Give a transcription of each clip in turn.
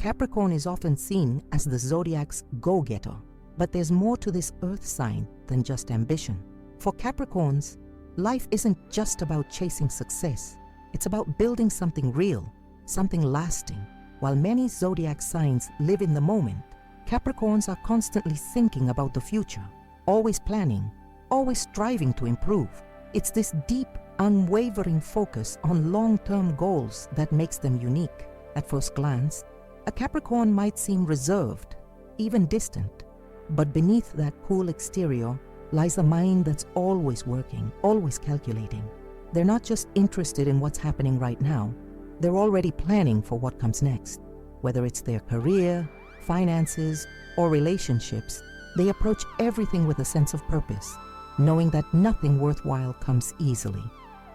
Capricorn is often seen as the Zodiac's go-getter, but there's more to this earth sign than just ambition. For Capricorns, life isn't just about chasing success. It's about building something real, something lasting. While many Zodiac signs live in the moment, Capricorns are constantly thinking about the future, always planning, always striving to improve. It's this deep, unwavering focus on long-term goals that makes them unique. At first glance, a Capricorn might seem reserved, even distant, but beneath that cool exterior lies a mind that's always working, always calculating. They're not just interested in what's happening right now, they're already planning for what comes next. Whether it's their career, finances, or relationships, they approach everything with a sense of purpose, knowing that nothing worthwhile comes easily.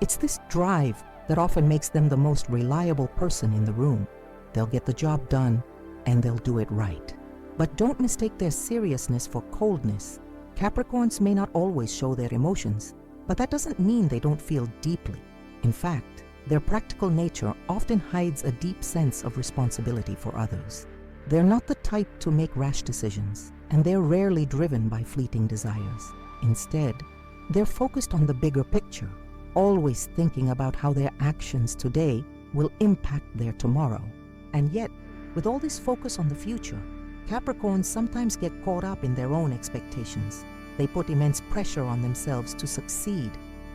It's this drive that often makes them the most reliable person in the room. They'll get the job done, and they'll do it right. But don't mistake their seriousness for coldness. Capricorns may not always show their emotions, but that doesn't mean they don't feel deeply. In fact, their practical nature often hides a deep sense of responsibility for others. They're not the type to make rash decisions, and they're rarely driven by fleeting desires. Instead, they're focused on the bigger picture, always thinking about how their actions today will impact their tomorrow. And yet, with all this focus on the future, Capricorns sometimes get caught up in their own expectations. They put immense pressure on themselves to succeed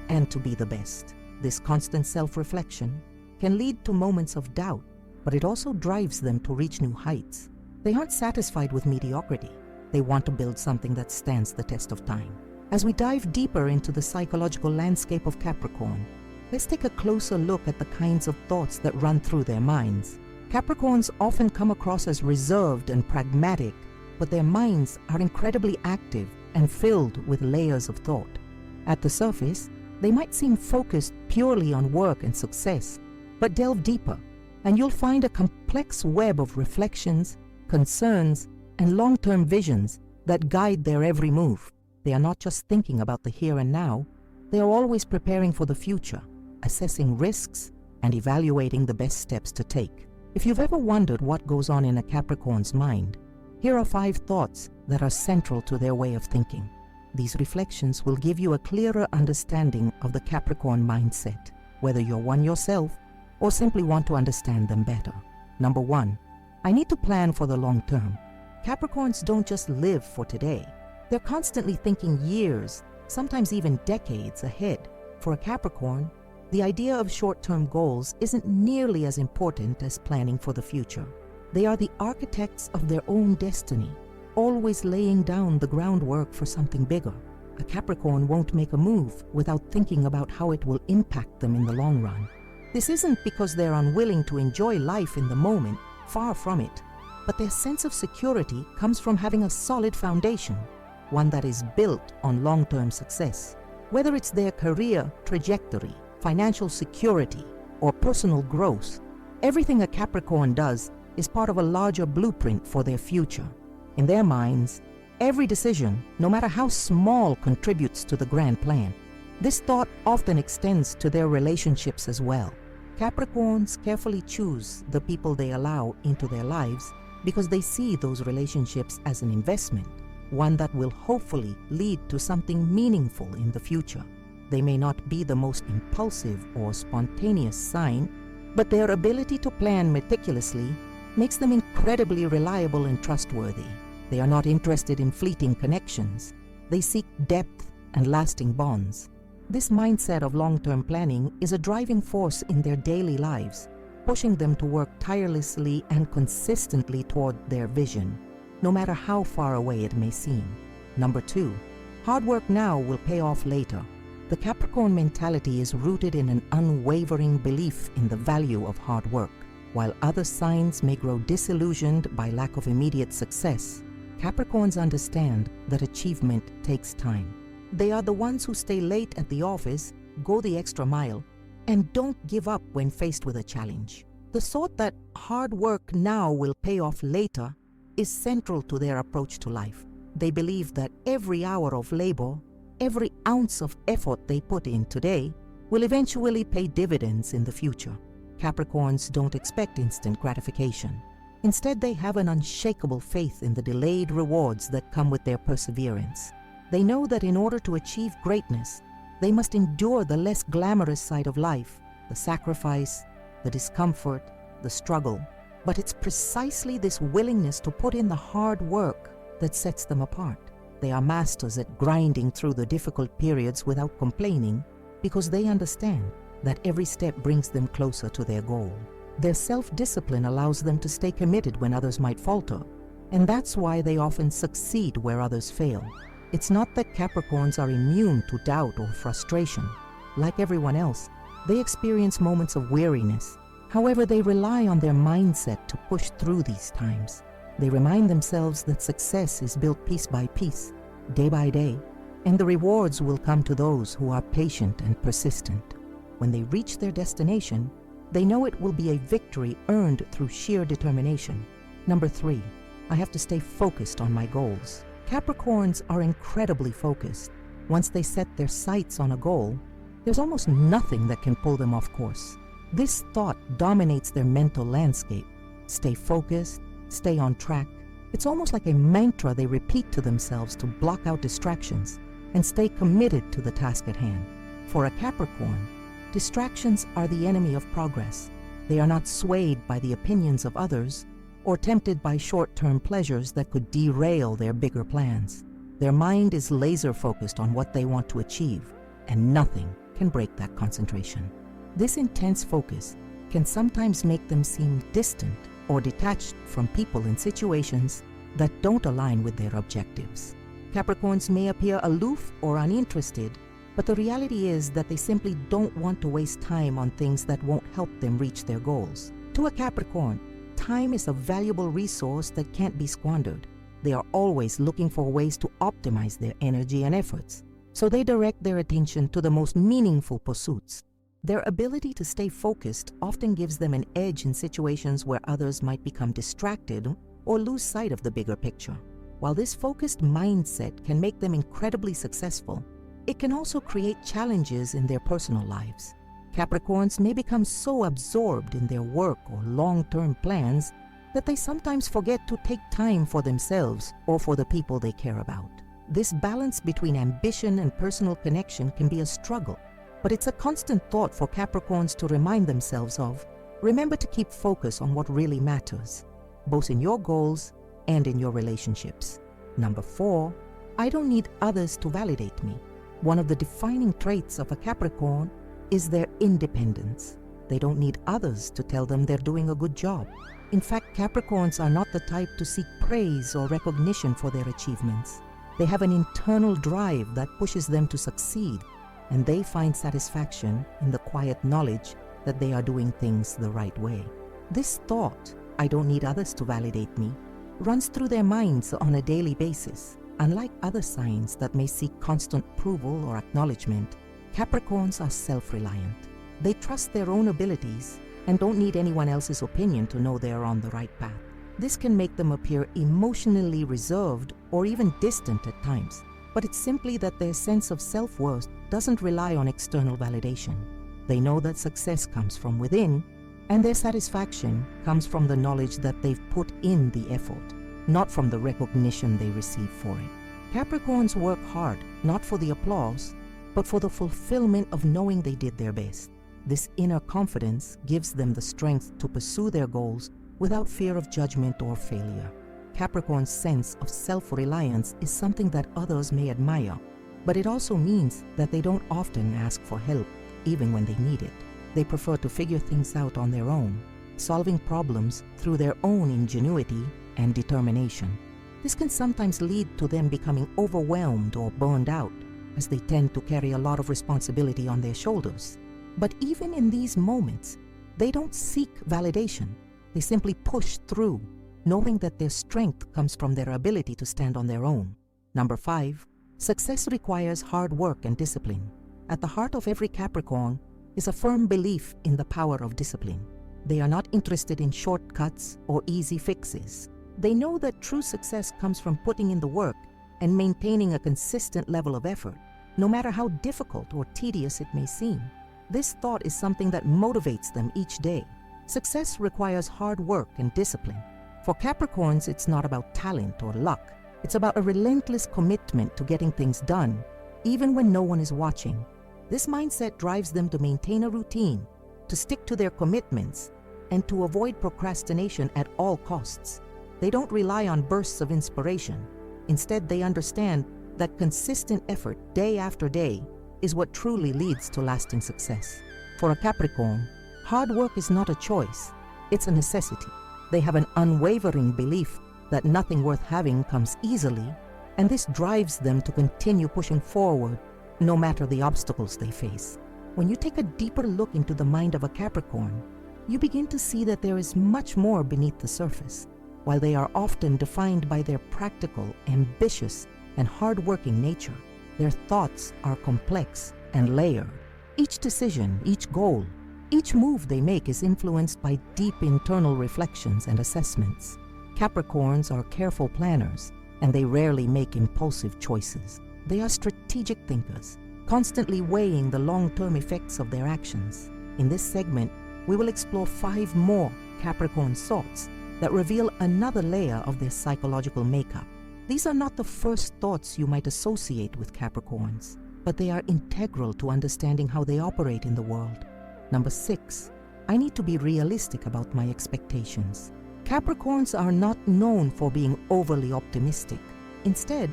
and to be the best. This constant self-reflection can lead to moments of doubt, but it also drives them to reach new heights. They aren't satisfied with mediocrity. They want to build something that stands the test of time. As we dive deeper into the psychological landscape of Capricorn, let's take a closer look at the kinds of thoughts that run through their minds. Capricorns often come across as reserved and pragmatic, but their minds are incredibly active and filled with layers of thought. At the surface, they might seem focused purely on work and success, but delve deeper, and you'll find a complex web of reflections, concerns, and long-term visions that guide their every move. They are not just thinking about the here and now, they are always preparing for the future, assessing risks, and evaluating the best steps to take. If you've ever wondered what goes on in a Capricorn's mind, here are 5 thoughts that are central to their way of thinking. These reflections will give you a clearer understanding of the Capricorn mindset, whether you're one yourself or simply want to understand them better. Number 1, I need to plan for the long term. Capricorns don't just live for today. They're constantly thinking years, sometimes even decades ahead. For a Capricorn, the idea of short-term goals isn't nearly as important as planning for the future. They are the architects of their own destiny, always laying down the groundwork for something bigger. A Capricorn won't make a move without thinking about how it will impact them in the long run. This isn't because they're unwilling to enjoy life in the moment, far from it, but their sense of security comes from having a solid foundation, one that is built on long-term success. Whether it's their career trajectory, financial security, or personal growth, everything a Capricorn does is part of a larger blueprint for their future. In their minds, every decision, no matter how small, contributes to the grand plan. This thought often extends to their relationships as well. Capricorns carefully choose the people they allow into their lives because they see those relationships as an investment, one that will hopefully lead to something meaningful in the future. They may not be the most impulsive or spontaneous sign, but their ability to plan meticulously makes them incredibly reliable and trustworthy. They are not interested in fleeting connections. They seek depth and lasting bonds. This mindset of long-term planning is a driving force in their daily lives, pushing them to work tirelessly and consistently toward their vision, no matter how far away it may seem. Number 2, hard work now will pay off later. The Capricorn mentality is rooted in an unwavering belief in the value of hard work. While other signs may grow disillusioned by lack of immediate success, Capricorns understand that achievement takes time. They are the ones who stay late at the office, go the extra mile, and don't give up when faced with a challenge. The thought that hard work now will pay off later is central to their approach to life. They believe that every hour of labor, every ounce of effort they put in today will eventually pay dividends in the future. Capricorns don't expect instant gratification. Instead, they have an unshakable faith in the delayed rewards that come with their perseverance. They know that in order to achieve greatness, they must endure the less glamorous side of life, the sacrifice, the discomfort, the struggle. But it's precisely this willingness to put in the hard work that sets them apart. They are masters at grinding through the difficult periods without complaining because they understand that every step brings them closer to their goal. Their self-discipline allows them to stay committed when others might falter, and that's why they often succeed where others fail. It's not that Capricorns are immune to doubt or frustration. Like everyone else, they experience moments of weariness. However, they rely on their mindset to push through these times. They remind themselves that success is built piece by piece, day by day, and the rewards will come to those who are patient and persistent. When they reach their destination, they know it will be a victory earned through sheer determination. Number 3, I have to stay focused on my goals. Capricorns are incredibly focused. Once they set their sights on a goal, there's almost nothing that can pull them off course. This thought dominates their mental landscape. Stay focused, stay on track. It's almost like a mantra they repeat to themselves to block out distractions and stay committed to the task at hand. For a Capricorn, distractions are the enemy of progress. They are not swayed by the opinions of others or tempted by short-term pleasures that could derail their bigger plans. Their mind is laser-focused on what they want to achieve, and nothing can break that concentration. This intense focus can sometimes make them seem distant or detached from people in situations that don't align with their objectives. Capricorns may appear aloof or uninterested, but the reality is that they simply don't want to waste time on things that won't help them reach their goals. To a Capricorn, time is a valuable resource that can't be squandered. They are always looking for ways to optimize their energy and efforts, so they direct their attention to the most meaningful pursuits. Their ability to stay focused often gives them an edge in situations where others might become distracted or lose sight of the bigger picture. While this focused mindset can make them incredibly successful, it can also create challenges in their personal lives. Capricorns may become so absorbed in their work or long-term plans that they sometimes forget to take time for themselves or for the people they care about. This balance between ambition and personal connection can be a struggle, but it's a constant thought for Capricorns to remind themselves of. Remember to keep focus on what really matters, both in your goals and in your relationships. Number 4, I don't need others to validate me. One of the defining traits of a Capricorn is their independence. They don't need others to tell them they're doing a good job. In fact, Capricorns are not the type to seek praise or recognition for their achievements. They have an internal drive that pushes them to succeed, and they find satisfaction in the quiet knowledge that they are doing things the right way. This thought, I don't need others to validate me, runs through their minds on a daily basis. Unlike other signs that may seek constant approval or acknowledgement, Capricorns are self-reliant. They trust their own abilities and don't need anyone else's opinion to know they are on the right path. This can make them appear emotionally reserved or even distant at times, but it's simply that their sense of self-worth doesn't rely on external validation. They know that success comes from within, and their satisfaction comes from the knowledge that they've put in the effort, not from the recognition they receive for it. Capricorns work hard, not for the applause, but for the fulfillment of knowing they did their best. This inner confidence gives them the strength to pursue their goals without fear of judgment or failure. Capricorn's sense of self-reliance is something that others may admire, but it also means that they don't often ask for help, even when they need it. They prefer to figure things out on their own, solving problems through their own ingenuity and determination. This can sometimes lead to them becoming overwhelmed or burned out, as they tend to carry a lot of responsibility on their shoulders. But even in these moments, they don't seek validation. They simply push through, knowing that their strength comes from their ability to stand on their own. Number 5, success requires hard work and discipline. At the heart of every Capricorn is a firm belief in the power of discipline. They are not interested in shortcuts or easy fixes. They know that true success comes from putting in the work and maintaining a consistent level of effort, no matter how difficult or tedious it may seem. This thought is something that motivates them each day. Success requires hard work and discipline, For Capricorns, it's not about talent or luck. It's about a relentless commitment to getting things done, even when no one is watching. This mindset drives them to maintain a routine, to stick to their commitments, and to avoid procrastination at all costs. They don't rely on bursts of inspiration. Instead, they understand that consistent effort day after day is what truly leads to lasting success. For a Capricorn, hard work is not a choice, it's a necessity. They have an unwavering belief that nothing worth having comes easily, and this drives them to continue pushing forward no matter the obstacles they face. When you take a deeper look into the mind of a Capricorn, you begin to see that there is much more beneath the surface. While they are often defined by their practical, ambitious, and hard-working nature, their thoughts are complex and layered. Each decision, each goal, each move they make is influenced by deep internal reflections and assessments. Capricorns are careful planners, and they rarely make impulsive choices. They are strategic thinkers, constantly weighing the long-term effects of their actions. In this segment, we will explore 5 more Capricorn thoughts that reveal another layer of their psychological makeup. These are not the first thoughts you might associate with Capricorns, but they are integral to understanding how they operate in the world. Number 6, I need to be realistic about my expectations. Capricorns are not known for being overly optimistic. Instead,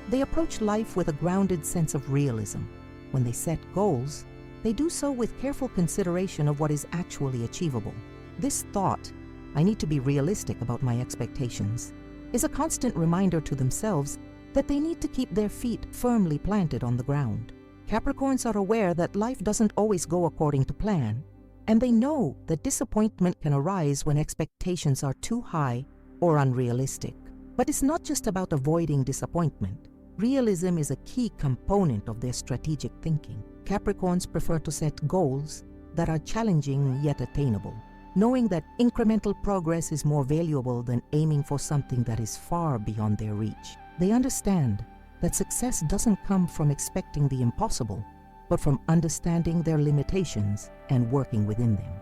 they approach life with a grounded sense of realism. When they set goals, they do so with careful consideration of what is actually achievable. This thought, I need to be realistic about my expectations, is a constant reminder to themselves that they need to keep their feet firmly planted on the ground. Capricorns are aware that life doesn't always go according to plan, and they know that disappointment can arise when expectations are too high or unrealistic. But it's not just about avoiding disappointment. Realism is a key component of their strategic thinking. Capricorns prefer to set goals that are challenging yet attainable, knowing that incremental progress is more valuable than aiming for something that is far beyond their reach. They understand that success doesn't come from expecting the impossible, but from understanding their limitations and working within them.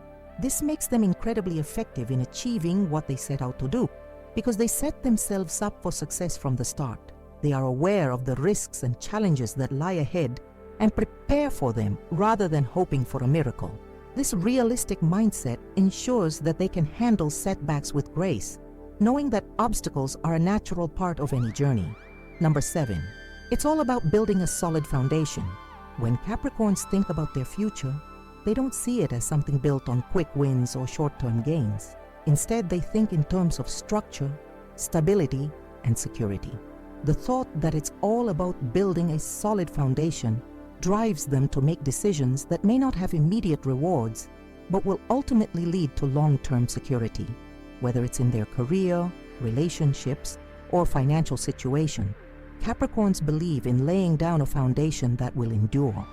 This makes them incredibly effective in achieving what they set out to do, because they set themselves up for success from the start. They are aware of the risks and challenges that lie ahead and prepare for them rather than hoping for a miracle. This realistic mindset ensures that they can handle setbacks with grace, knowing that obstacles are a natural part of any journey. Number 7, it's all about building a solid foundation. When Capricorns think about their future, they don't see it as something built on quick wins or short-term gains. Instead, they think in terms of structure, stability, and security. The thought that it's all about building a solid foundation drives them to make decisions that may not have immediate rewards, but will ultimately lead to long-term security. Whether it's in their career, relationships, or financial situation, Capricorns believe in laying down a foundation that will endure.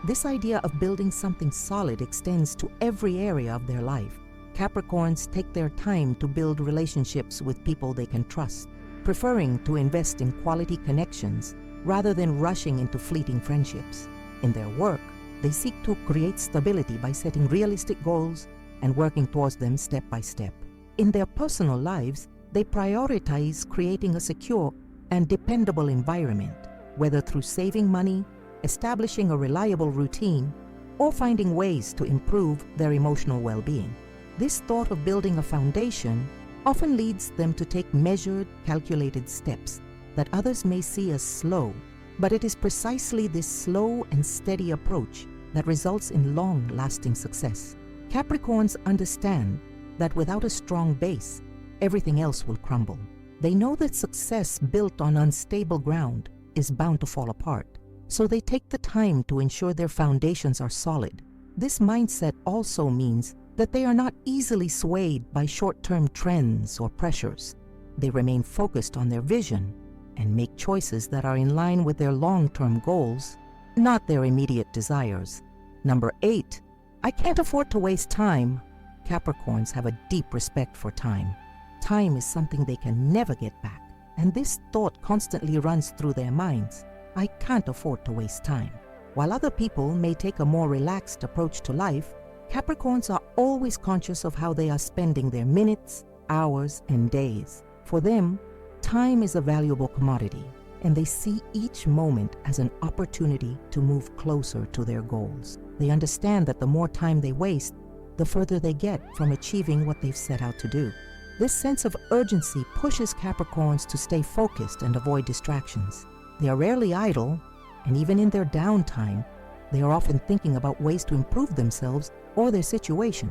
This idea of building something solid extends to every area of their life. Capricorns take their time to build relationships with people they can trust, preferring to invest in quality connections rather than rushing into fleeting friendships. In their work, they seek to create stability by setting realistic goals and working towards them step by step. In their personal lives, they prioritize creating a secure and dependable environment, whether through saving money, establishing a reliable routine, or finding ways to improve their emotional well-being. This thought of building a foundation often leads them to take measured, calculated steps that others may see as slow, but it is precisely this slow and steady approach that results in long-lasting success. Capricorns understand that without a strong base, everything else will crumble. They know that success built on unstable ground is bound to fall apart, so they take the time to ensure their foundations are solid. This mindset also means that they are not easily swayed by short-term trends or pressures. They remain focused on their vision and make choices that are in line with their long-term goals, not their immediate desires. Number 8, I can't afford to waste time. Capricorns have a deep respect for time. Time is something they can never get back, and this thought constantly runs through their minds. I can't afford to waste time. While other people may take a more relaxed approach to life, Capricorns are always conscious of how they are spending their minutes, hours and days. For them, time is a valuable commodity, and they see each moment as an opportunity to move closer to their goals. They understand that the more time they waste, the further they get from achieving what they've set out to do. This sense of urgency pushes Capricorns to stay focused and avoid distractions. They are rarely idle, and even in their downtime, they are often thinking about ways to improve themselves or their situation.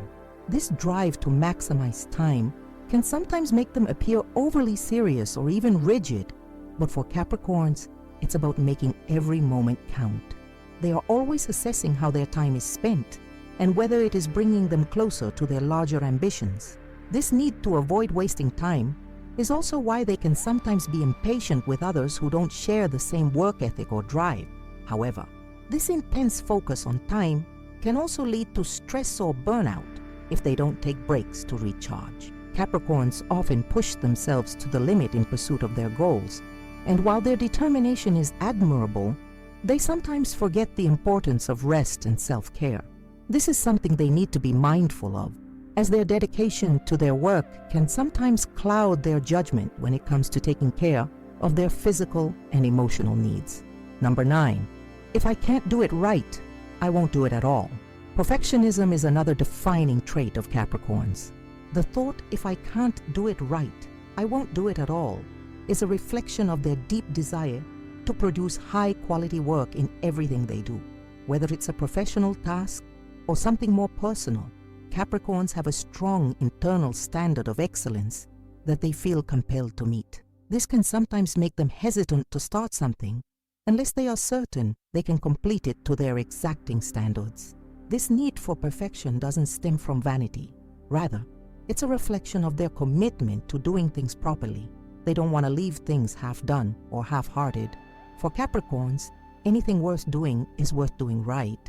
This drive to maximize time can sometimes make them appear overly serious or even rigid, but for Capricorns, it's about making every moment count. They are always assessing how their time is spent and whether it is bringing them closer to their larger ambitions. This need to avoid wasting time is also why they can sometimes be impatient with others who don't share the same work ethic or drive. However, this intense focus on time can also lead to stress or burnout if they don't take breaks to recharge. Capricorns often push themselves to the limit in pursuit of their goals, and while their determination is admirable, they sometimes forget the importance of rest and self-care. This is something they need to be mindful of, as their dedication to their work can sometimes cloud their judgment when it comes to taking care of their physical and emotional needs. Number 9. If I can't do it right, I won't do it at all. Perfectionism is another defining trait of Capricorns. The thought, if I can't do it right, I won't do it at all, is a reflection of their deep desire to produce high-quality work in everything they do. Whether it's a professional task or something more personal, Capricorns have a strong internal standard of excellence that they feel compelled to meet. This can sometimes make them hesitant to start something unless they are certain they can complete it to their exacting standards. This need for perfection doesn't stem from vanity. Rather, it's a reflection of their commitment to doing things properly. They don't want to leave things half-done or half-hearted. For Capricorns, anything worth doing is worth doing right,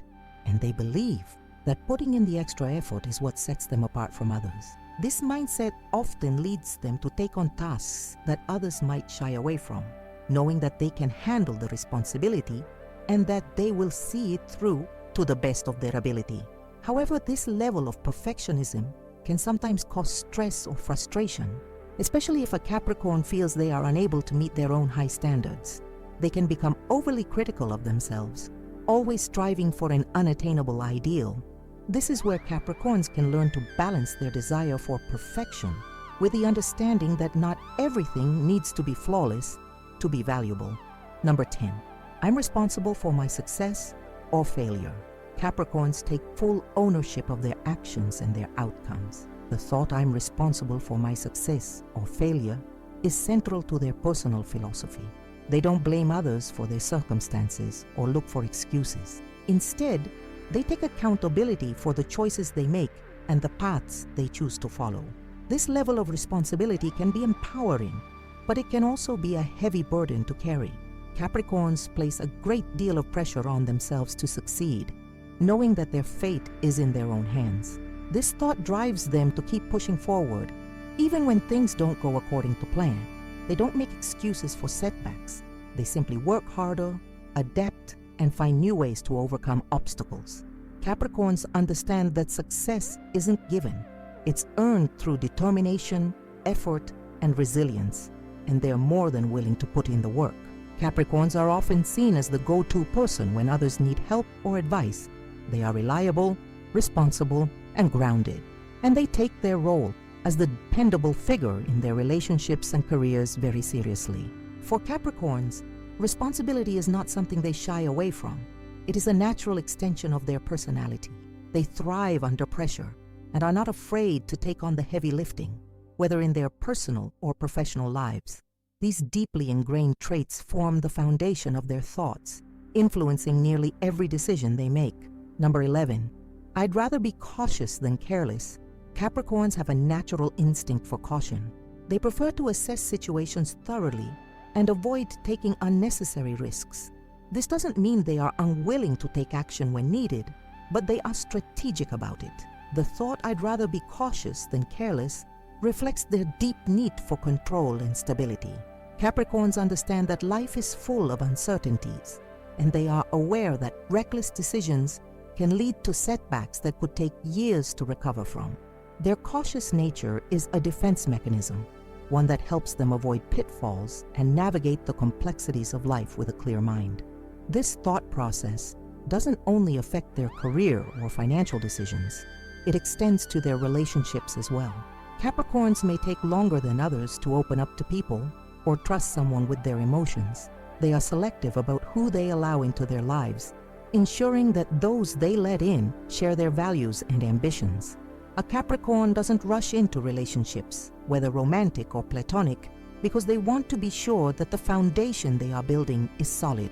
and they believe that putting in the extra effort is what sets them apart from others. This mindset often leads them to take on tasks that others might shy away from, knowing that they can handle the responsibility and that they will see it through to the best of their ability. However, this level of perfectionism can sometimes cause stress or frustration, especially if a Capricorn feels they are unable to meet their own high standards. They can become overly critical of themselves, always striving for an unattainable ideal. This is where Capricorns can learn to balance their desire for perfection with the understanding that not everything needs to be flawless to be valuable. Number 10. I'm responsible for my success or failure. Capricorns take full ownership of their actions and their outcomes. The thought I'm responsible for my success or failure is central to their personal philosophy. They don't blame others for their circumstances or look for excuses. Instead, they take accountability for the choices they make and the paths they choose to follow. This level of responsibility can be empowering, but it can also be a heavy burden to carry. Capricorns place a great deal of pressure on themselves to succeed, knowing that their fate is in their own hands. This thought drives them to keep pushing forward, even when things don't go according to plan. They don't make excuses for setbacks. They simply work harder, adapt, and find new ways to overcome obstacles. Capricorns understand that success isn't given. It's earned through determination, effort, and resilience, and they're more than willing to put in the work. Capricorns are often seen as the go-to person when others need help or advice. They are reliable, responsible, and grounded, and they take their role as the dependable figure in their relationships and careers very seriously. For Capricorns, responsibility is not something they shy away from. It is a natural extension of their personality. They thrive under pressure and are not afraid to take on the heavy lifting, whether in their personal or professional lives. These deeply ingrained traits form the foundation of their thoughts, influencing nearly every decision they make. Number 11. I'd rather be cautious than careless. Capricorns have a natural instinct for caution. They prefer to assess situations thoroughly and avoid taking unnecessary risks. This doesn't mean they are unwilling to take action when needed, but they are strategic about it. The thought I'd rather be cautious than careless reflects their deep need for control and stability. Capricorns understand that life is full of uncertainties, and they are aware that reckless decisions can lead to setbacks that could take years to recover from. Their cautious nature is a defense mechanism, one that helps them avoid pitfalls and navigate the complexities of life with a clear mind. This thought process doesn't only affect their career or financial decisions, it extends to their relationships as well. Capricorns may take longer than others to open up to people or trust someone with their emotions. They are selective about who they allow into their lives, ensuring that those they let in share their values and ambitions. A Capricorn doesn't rush into relationships, whether romantic or platonic, because they want to be sure that the foundation they are building is solid.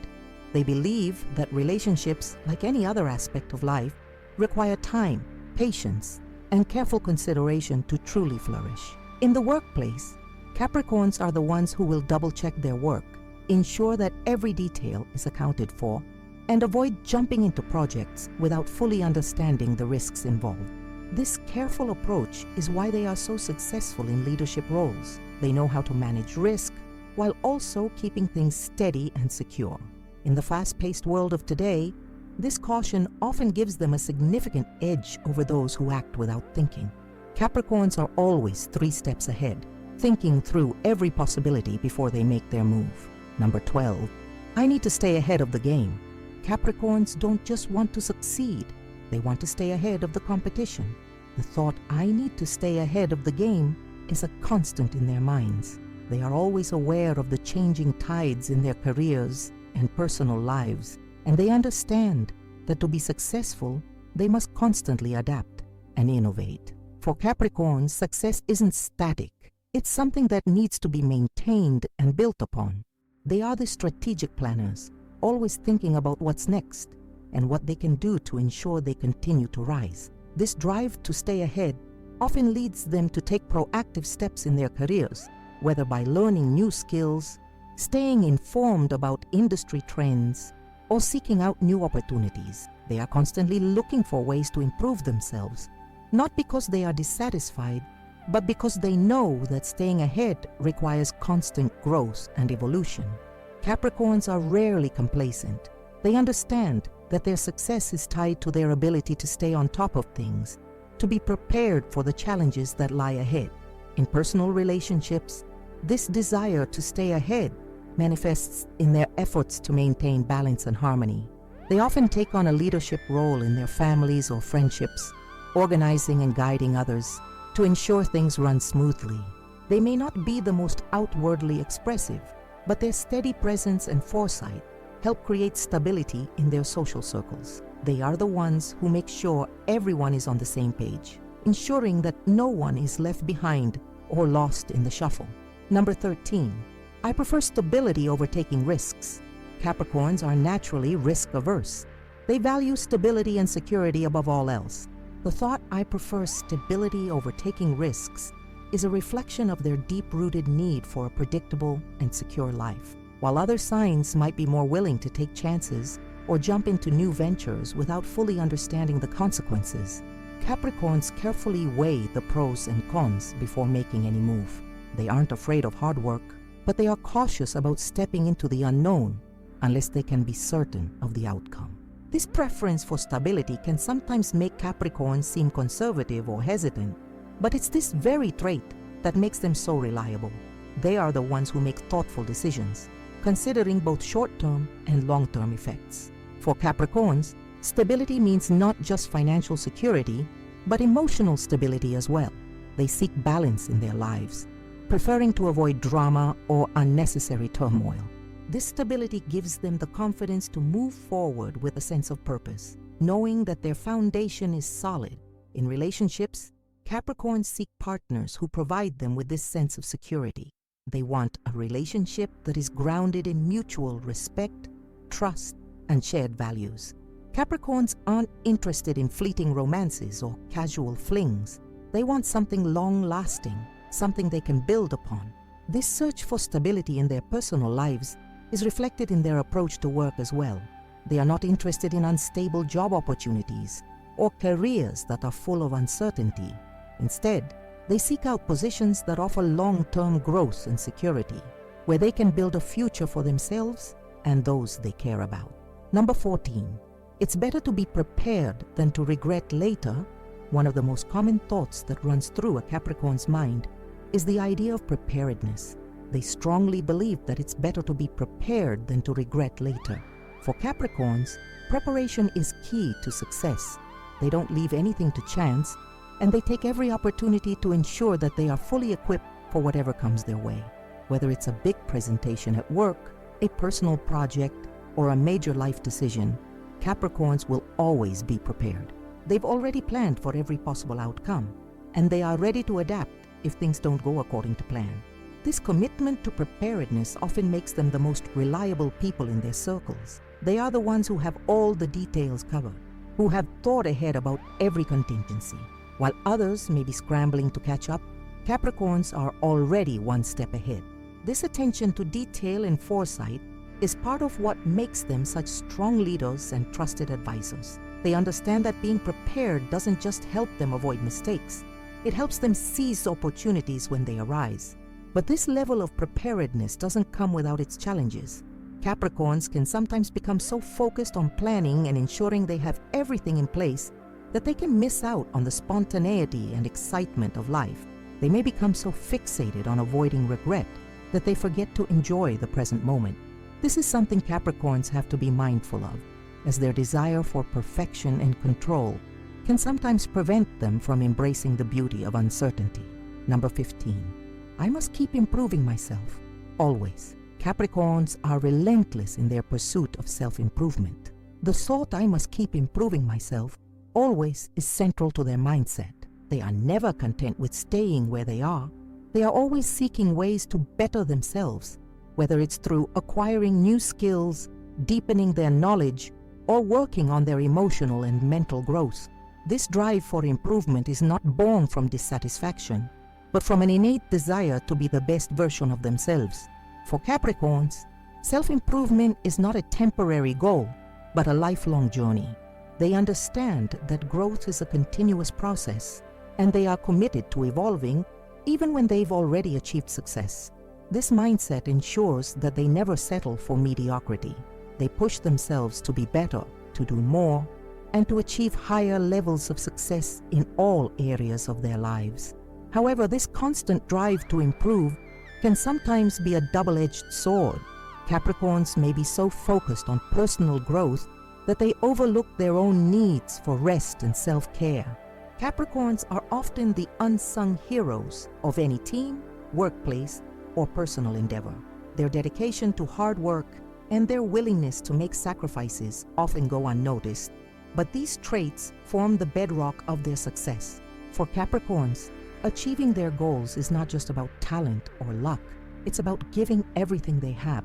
They believe that relationships, like any other aspect of life, require time, patience, and careful consideration to truly flourish. In the workplace, Capricorns are the ones who will double-check their work, ensure that every detail is accounted for, and avoid jumping into projects without fully understanding the risks involved. This careful approach is why they are so successful in leadership roles. They know how to manage risk while also keeping things steady and secure. In the fast-paced world of today, this caution often gives them a significant edge over those who act without thinking. Capricorns are always 3 steps ahead, thinking through every possibility before they make their move. Number 12. I need to stay ahead of the game. Capricorns don't just want to succeed, they want to stay ahead of the competition. The thought, I need to stay ahead of the game, is a constant in their minds. They are always aware of the changing tides in their careers and personal lives, and they understand that to be successful, they must constantly adapt and innovate. For Capricorns, success isn't static. It's something that needs to be maintained and built upon. They are the strategic planners, always thinking about what's next and what they can do to ensure they continue to rise. This drive to stay ahead often leads them to take proactive steps in their careers, whether by learning new skills, staying informed about industry trends, or seeking out new opportunities. They are constantly looking for ways to improve themselves, not because they are dissatisfied, but because they know that staying ahead requires constant growth and evolution. Capricorns are rarely complacent. They understand that their success is tied to their ability to stay on top of things, to be prepared for the challenges that lie ahead. In personal relationships, this desire to stay ahead manifests in their efforts to maintain balance and harmony. They often take on a leadership role in their families or friendships, organizing and guiding others to ensure things run smoothly. They may not be the most outwardly expressive, but their steady presence and foresight help create stability in their social circles. They are the ones who make sure everyone is on the same page, ensuring that no one is left behind or lost in the shuffle. Number 13. I prefer stability over taking risks. Capricorns are naturally risk-averse. They value stability and security above all else. The thought, I prefer stability over taking risks, is a reflection of their deep-rooted need for a predictable and secure life. While other signs might be more willing to take chances or jump into new ventures without fully understanding the consequences, Capricorns carefully weigh the pros and cons before making any move. They aren't afraid of hard work, but they are cautious about stepping into the unknown unless they can be certain of the outcome. This preference for stability can sometimes make Capricorns seem conservative or hesitant, but it's this very trait that makes them so reliable. They are the ones who make thoughtful decisions, considering both short-term and long-term effects. For Capricorns, stability means not just financial security, but emotional stability as well. They seek balance in their lives, preferring to avoid drama or unnecessary turmoil. This stability gives them the confidence to move forward with a sense of purpose, knowing that their foundation is solid. In relationships, Capricorns seek partners who provide them with this sense of security. They want a relationship that is grounded in mutual respect, trust, and shared values. Capricorns aren't interested in fleeting romances or casual flings. They want something long-lasting, something they can build upon. This search for stability in their personal lives is reflected in their approach to work as well. They are not interested in unstable job opportunities or careers that are full of uncertainty. Instead, they seek out positions that offer long-term growth and security, where they can build a future for themselves and those they care about. Number 14. It's better to be prepared than to regret later One of the most common thoughts that runs through a Capricorn's mind is the idea of preparedness. They strongly believe that it's better to be prepared than to regret later. For Capricorns, preparation is key to success. They don't leave anything to chance, and they take every opportunity to ensure that they are fully equipped for whatever comes their way. Whether it's a big presentation at work, a personal project, or a major life decision, Capricorns will always be prepared. They've already planned for every possible outcome, and they are ready to adapt if things don't go according to plan. This commitment to preparedness often makes them the most reliable people in their circles. They are the ones who have all the details covered, who have thought ahead about every contingency. While others may be scrambling to catch up, Capricorns are already one step ahead. This attention to detail and foresight is part of what makes them such strong leaders and trusted advisors. They understand that being prepared doesn't just help them avoid mistakes, it helps them seize opportunities when they arise. But this level of preparedness doesn't come without its challenges. Capricorns can sometimes become so focused on planning and ensuring they have everything in place that they can miss out on the spontaneity and excitement of life. They may become so fixated on avoiding regret that they forget to enjoy the present moment. This is something Capricorns have to be mindful of, as their desire for perfection and control can sometimes prevent them from embracing the beauty of uncertainty. Number 15. I must keep improving myself. Always. Capricorns are relentless in their pursuit of self-improvement. The thought I must keep improving myself always is central to their mindset. They are never content with staying where they are. They are always seeking ways to better themselves, whether it's through acquiring new skills, deepening their knowledge, or working on their emotional and mental growth. This drive for improvement is not born from dissatisfaction, but from an innate desire to be the best version of themselves. For Capricorns, self-improvement is not a temporary goal, but a lifelong journey. They understand that growth is a continuous process, and they are committed to evolving even when they've already achieved success. This mindset ensures that they never settle for mediocrity. They push themselves to be better, to do more, and to achieve higher levels of success in all areas of their lives. However, this constant drive to improve can sometimes be a double-edged sword. Capricorns may be so focused on personal growth that they overlook their own needs for rest and self-care. Capricorns are often the unsung heroes of any team, workplace, or personal endeavor. Their dedication to hard work and their willingness to make sacrifices often go unnoticed, but these traits form the bedrock of their success. For Capricorns, achieving their goals is not just about talent or luck. It's about giving everything they have,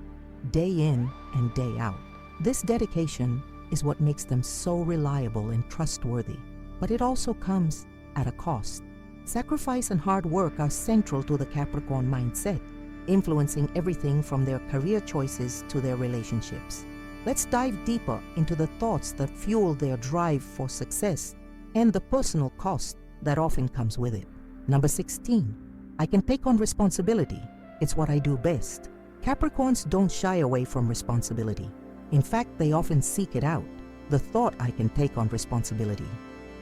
day in and day out. This dedication is what makes them so reliable and trustworthy, but it also comes at a cost. Sacrifice and hard work are central to the Capricorn mindset, influencing everything from their career choices to their relationships. Let's dive deeper into the thoughts that fuel their drive for success and the personal cost that often comes with it. Number 16. I can take on responsibility. It's what I do best. Capricorns don't shy away from responsibility. In fact, they often seek it out. The thought I can take on responsibility.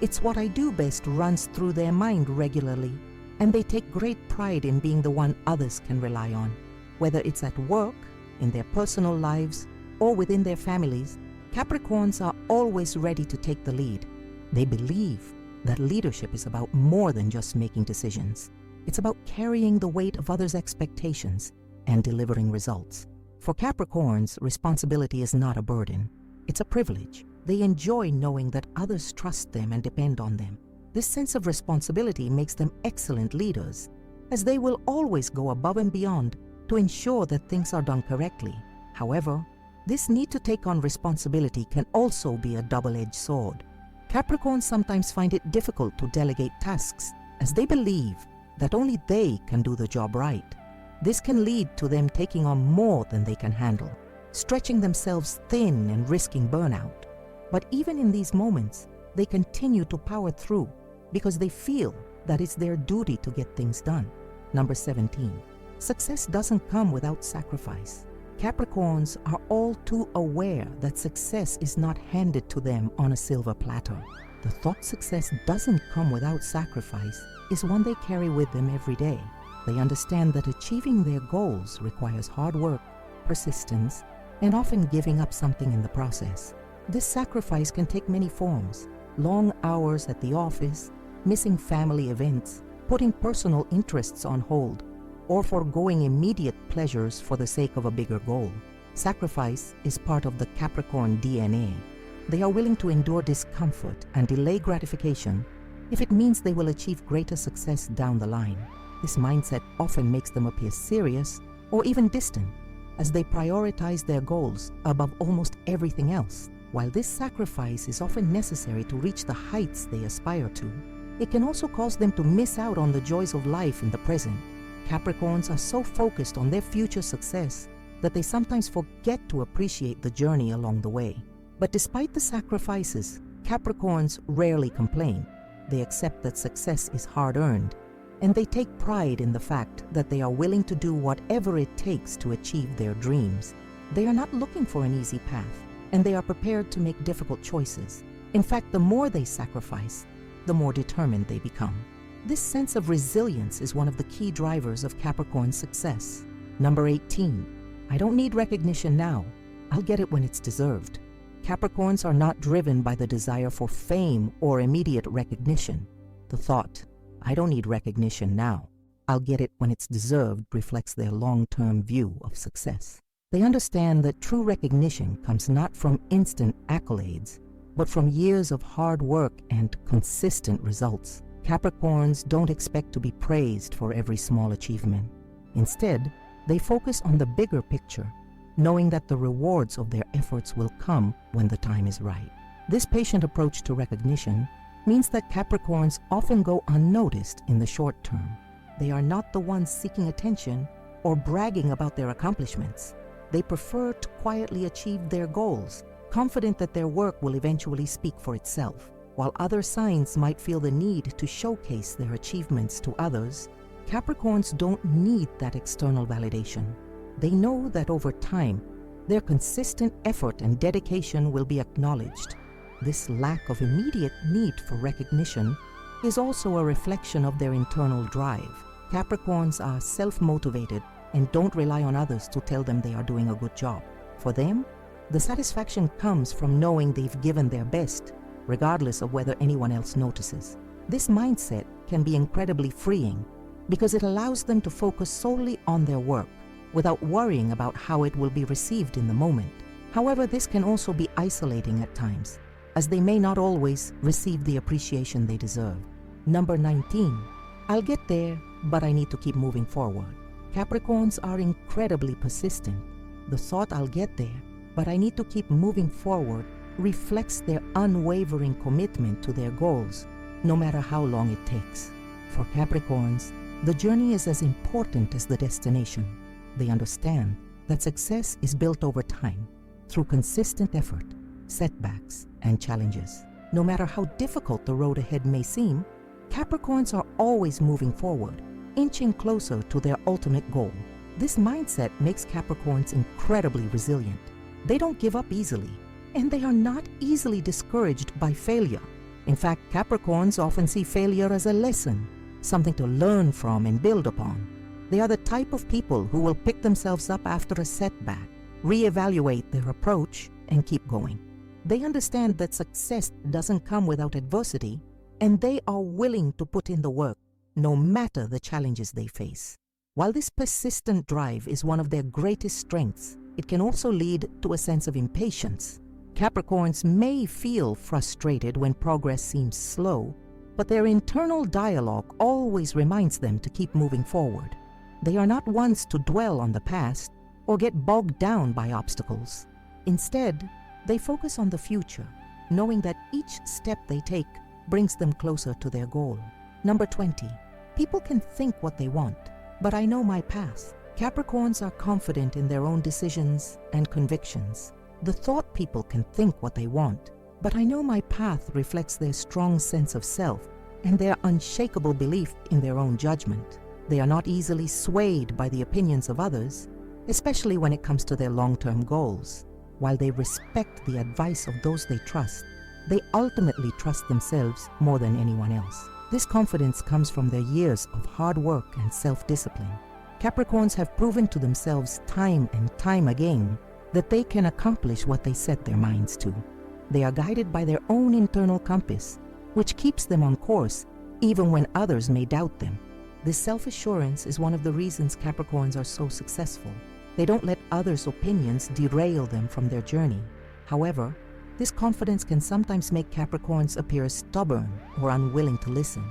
It's what I do best runs through their mind regularly, and they take great pride in being the one others can rely on. Whether it's at work, in their personal lives, or within their families, Capricorns are always ready to take the lead. They believe that leadership is about more than just making decisions. It's about carrying the weight of others' expectations and delivering results. For Capricorns, responsibility is not a burden. It's a privilege. They enjoy knowing that others trust them and depend on them. This sense of responsibility makes them excellent leaders, as they will always go above and beyond to ensure that things are done correctly. However, this need to take on responsibility can also be a double-edged sword. Capricorns sometimes find it difficult to delegate tasks, as they believe that only they can do the job right. This can lead to them taking on more than they can handle, stretching themselves thin and risking burnout. But even in these moments, they continue to power through because they feel that it's their duty to get things done. Number 17. Success doesn't come without sacrifice. Capricorns are all too aware that success is not handed to them on a silver platter. The thought success doesn't come without sacrifice is one they carry with them every day. They understand that achieving their goals requires hard work, persistence, and often giving up something in the process. This sacrifice can take many forms: long hours at the office, missing family events, putting personal interests on hold, or foregoing immediate pleasures for the sake of a bigger goal. Sacrifice is part of the Capricorn DNA. They are willing to endure discomfort and delay gratification if it means they will achieve greater success down the line. This mindset often makes them appear serious or even distant, as they prioritize their goals above almost everything else. While this sacrifice is often necessary to reach the heights they aspire to, it can also cause them to miss out on the joys of life in the present. Capricorns are so focused on their future success that they sometimes forget to appreciate the journey along the way. But despite the sacrifices, Capricorns rarely complain. They accept that success is hard-earned, and they take pride in the fact that they are willing to do whatever it takes to achieve their dreams. They are not looking for an easy path, and they are prepared to make difficult choices. In fact, the more they sacrifice, the more determined they become. This sense of resilience is one of the key drivers of Capricorn success. Number 18. I don't need recognition now. I'll get it when it's deserved. Capricorns are not driven by the desire for fame or immediate recognition. The thought, I don't need recognition now, I'll get it when it's deserved, reflects their long-term view of success. They understand that true recognition comes not from instant accolades, but from years of hard work and consistent results. Capricorns don't expect to be praised for every small achievement. Instead, they focus on the bigger picture, knowing that the rewards of their efforts will come when the time is right. This patient approach to recognition means that Capricorns often go unnoticed in the short term. They are not the ones seeking attention or bragging about their accomplishments. They prefer to quietly achieve their goals, confident that their work will eventually speak for itself. While other signs might feel the need to showcase their achievements to others, Capricorns don't need that external validation. They know that over time, their consistent effort and dedication will be acknowledged. This lack of immediate need for recognition is also a reflection of their internal drive. Capricorns are self-motivated and don't rely on others to tell them they are doing a good job. For them, the satisfaction comes from knowing they've given their best, regardless of whether anyone else notices. This mindset can be incredibly freeing because it allows them to focus solely on their work without worrying about how it will be received in the moment. However, this can also be isolating at times, as they may not always receive the appreciation they deserve. Number 19. I'll get there, but I need to keep moving forward. Capricorns are incredibly persistent. The thought, I'll get there, but I need to keep moving forward, reflects their unwavering commitment to their goals, no matter how long it takes. For Capricorns, the journey is as important as the destination. They understand that success is built over time, through consistent effort, setbacks, and challenges. No matter how difficult the road ahead may seem, Capricorns are always moving forward, inching closer to their ultimate goal. This mindset makes Capricorns incredibly resilient. They don't give up easily, and they are not easily discouraged by failure. In fact, Capricorns often see failure as a lesson, something to learn from and build upon. They are the type of people who will pick themselves up after a setback, reevaluate their approach, and keep going. They understand that success doesn't come without adversity, and they are willing to put in the work, no matter the challenges they face. While this persistent drive is one of their greatest strengths, it can also lead to a sense of impatience. Capricorns may feel frustrated when progress seems slow, but their internal dialogue always reminds them to keep moving forward. They are not ones to dwell on the past or get bogged down by obstacles. Instead, they focus on the future, knowing that each step they take brings them closer to their goal. Number 20. People can think what they want, but I know my path. Capricorns are confident in their own decisions and convictions. The thought, people can think what they want, but I know my path, reflects their strong sense of self and their unshakable belief in their own judgment. They are not easily swayed by the opinions of others, especially when it comes to their long-term goals. While they respect the advice of those they trust, They ultimately trust themselves more than anyone else. This confidence comes from their years of hard work and self-discipline. Capricorns have proven to themselves time and time again that they can accomplish what they set their minds to. They are guided by their own internal compass, which keeps them on course even when others may doubt them. This self-assurance is one of the reasons Capricorns are so successful. They don't let others' opinions derail them from their journey. However, this confidence can sometimes make Capricorns appear stubborn or unwilling to listen.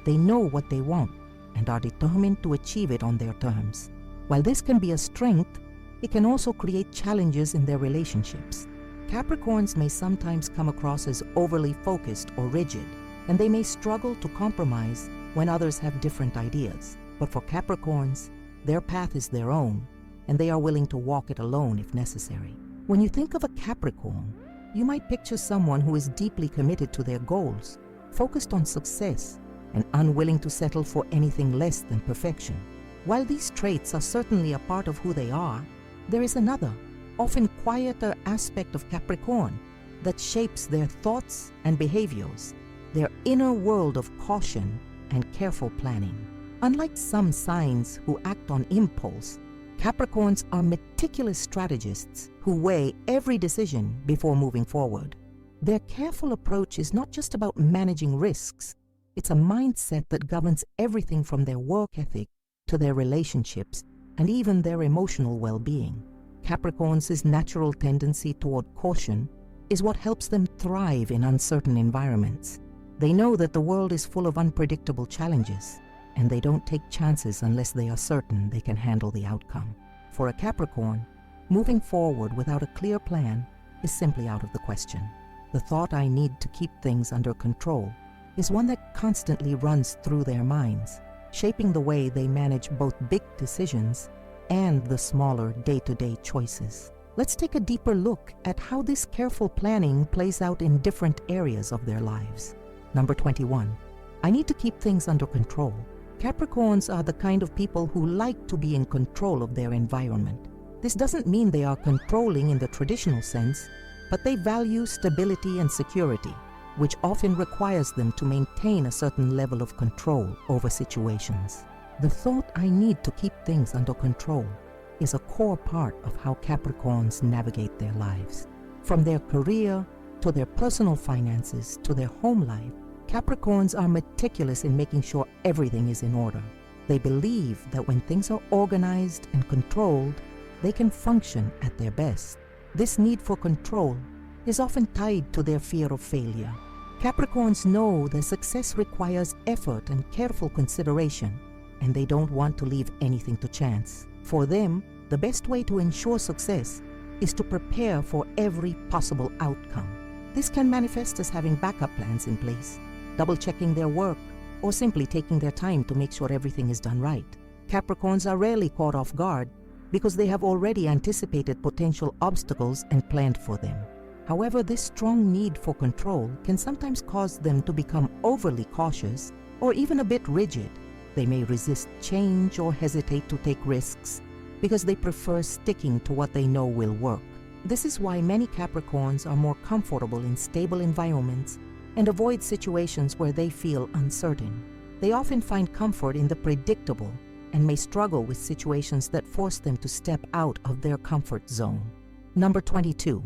They know what they want and are determined to achieve it on their terms. While this can be a strength, it can also create challenges in their relationships. Capricorns may sometimes come across as overly focused or rigid, and they may struggle to compromise when others have different ideas. But for Capricorns, their path is their own, and they are willing to walk it alone if necessary. When you think of a Capricorn, you might picture someone who is deeply committed to their goals, focused on success, and unwilling to settle for anything less than perfection. While these traits are certainly a part of who they are, there is another, often quieter aspect of Capricorn that shapes their thoughts and behaviors, their inner world of caution and careful planning. Unlike some signs who act on impulse, Capricorns are meticulous strategists who weigh every decision before moving forward. Their careful approach is not just about managing risks, it's a mindset that governs everything from their work ethic to their relationships and even their emotional well-being. Capricorns' natural tendency toward caution is what helps them thrive in uncertain environments. They know that the world is full of unpredictable challenges, and they don't take chances unless they are certain they can handle the outcome. For a Capricorn, moving forward without a clear plan is simply out of the question. The thought, "I need to keep things under control," is one that constantly runs through their minds, shaping the way they manage both big decisions and the smaller day-to-day choices. Let's take a deeper look at how this careful planning plays out in different areas of their lives. Number 21. I need to keep things under control. Capricorns are the kind of people who like to be in control of their environment. This doesn't mean they are controlling in the traditional sense, but they value stability and security, which often requires them to maintain a certain level of control over situations. The thought, "I need to keep things under control," is a core part of how Capricorns navigate their lives. From their career to their personal finances to their home life, Capricorns are meticulous in making sure everything is in order. They believe that when things are organized and controlled, they can function at their best. This need for control is often tied to their fear of failure. Capricorns know that success requires effort and careful consideration, and they don't want to leave anything to chance. For them, the best way to ensure success is to prepare for every possible outcome. This can manifest as having backup plans in place, double-checking their work, or simply taking their time to make sure everything is done right. Capricorns are rarely caught off guard because they have already anticipated potential obstacles and planned for them. However, this strong need for control can sometimes cause them to become overly cautious or even a bit rigid. They may resist change or hesitate to take risks because they prefer sticking to what they know will work. This is why many Capricorns are more comfortable in stable environments and avoid situations where they feel uncertain. They often find comfort in the predictable and may struggle with situations that force them to step out of their comfort zone. Number 22.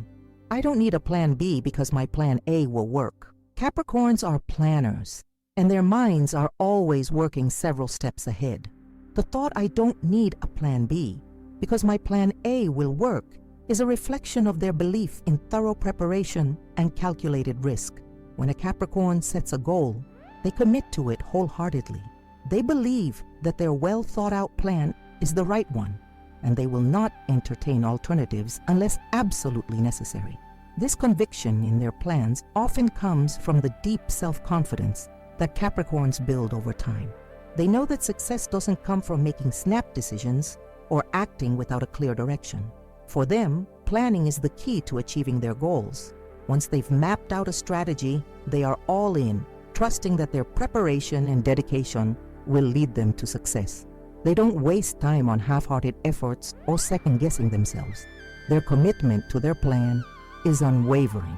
I don't need a plan B because my plan A will work. Capricorns are planners, and their minds are always working several steps ahead. The thought, "I don't need a plan B because my plan A will work," is a reflection of their belief in thorough preparation and calculated risk. When a Capricorn sets a goal, they commit to it wholeheartedly. They believe that their well-thought-out plan is the right one, and they will not entertain alternatives unless absolutely necessary. This conviction in their plans often comes from the deep self-confidence that Capricorns build over time. They know that success doesn't come from making snap decisions or acting without a clear direction. For them, planning is the key to achieving their goals. Once they've mapped out a strategy, they are all in, trusting that their preparation and dedication will lead them to success. They don't waste time on half-hearted efforts or second-guessing themselves. Their commitment to their plan is unwavering.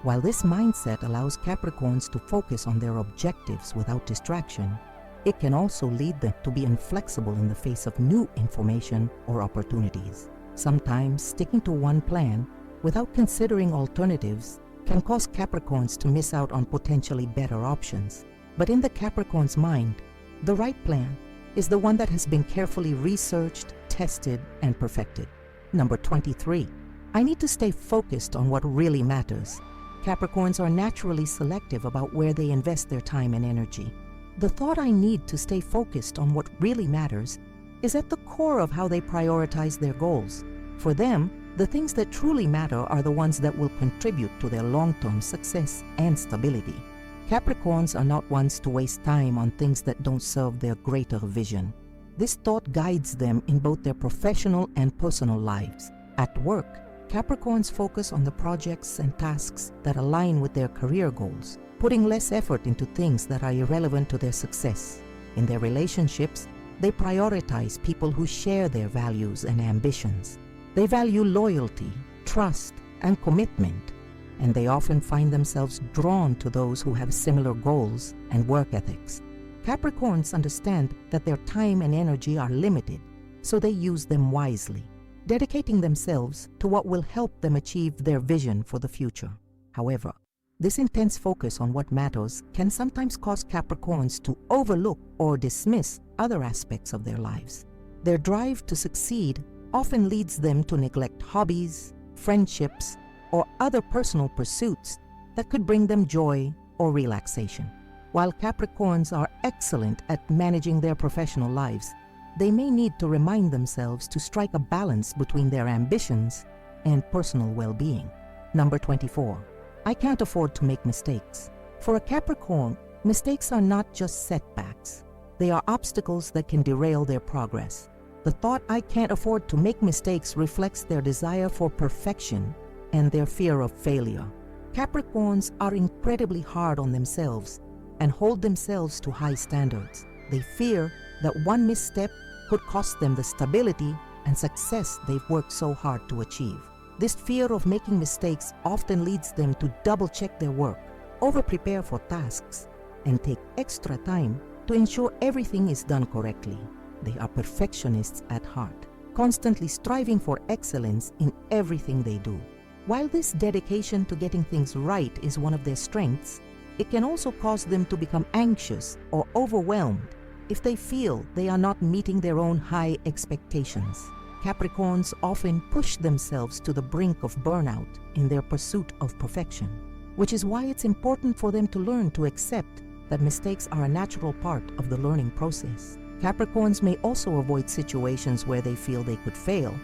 While this mindset allows Capricorns to focus on their objectives without distraction, it can also lead them to be inflexible in the face of new information or opportunities. Sometimes sticking to one plan without considering alternatives can cause Capricorns to miss out on potentially better options. But in the Capricorn's mind, the right plan is the one that has been carefully researched, tested, and perfected. Number 23. I need to stay focused on what really matters. Capricorns are naturally selective about where they invest their time and energy. The thought I need to stay focused on what really matters is at the core of how they prioritize their goals. For them, the things that truly matter are the ones that will contribute to their long-term success and stability. Capricorns are not ones to waste time on things that don't serve their greater vision. This thought guides them in both their professional and personal lives. At work, Capricorns focus on the projects and tasks that align with their career goals, putting less effort into things that are irrelevant to their success. In their relationships, they prioritize people who share their values and ambitions. They value loyalty, trust, and commitment, and they often find themselves drawn to those who have similar goals and work ethics. Capricorns understand that their time and energy are limited, so they use them wisely, dedicating themselves to what will help them achieve their vision for the future. However, this intense focus on what matters can sometimes cause Capricorns to overlook or dismiss other aspects of their lives. Their drive to succeed often leads them to neglect hobbies, friendships, or other personal pursuits that could bring them joy or relaxation. While Capricorns are excellent at managing their professional lives, they may need to remind themselves to strike a balance between their ambitions and personal well-being. Number 24. I can't afford to make mistakes. For a Capricorn, mistakes are not just setbacks. They are obstacles that can derail their progress. The thought I can't afford to make mistakes reflects their desire for perfection and their fear of failure. Capricorns are incredibly hard on themselves and hold themselves to high standards. They fear that one misstep could cost them the stability and success they've worked so hard to achieve. This fear of making mistakes often leads them to double-check their work, over-prepare for tasks, and take extra time to ensure everything is done correctly. They are perfectionists at heart, constantly striving for excellence in everything they do. While this dedication to getting things right is one of their strengths, it can also cause them to become anxious or overwhelmed if they feel they are not meeting their own high expectations. Capricorns often push themselves to the brink of burnout in their pursuit of perfection, which is why it's important for them to learn to accept that mistakes are a natural part of the learning process. Capricorns may also avoid situations where they feel they could fail,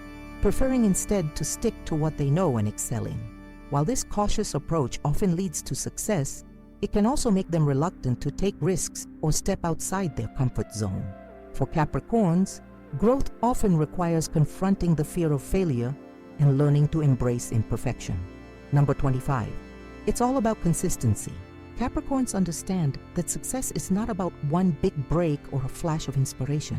preferring instead to stick to what they know and excel in. While this cautious approach often leads to success, it can also make them reluctant to take risks or step outside their comfort zone. For Capricorns, growth often requires confronting the fear of failure and learning to embrace imperfection. Number 25. It's all about consistency. Capricorns understand that success is not about one big break or a flash of inspiration.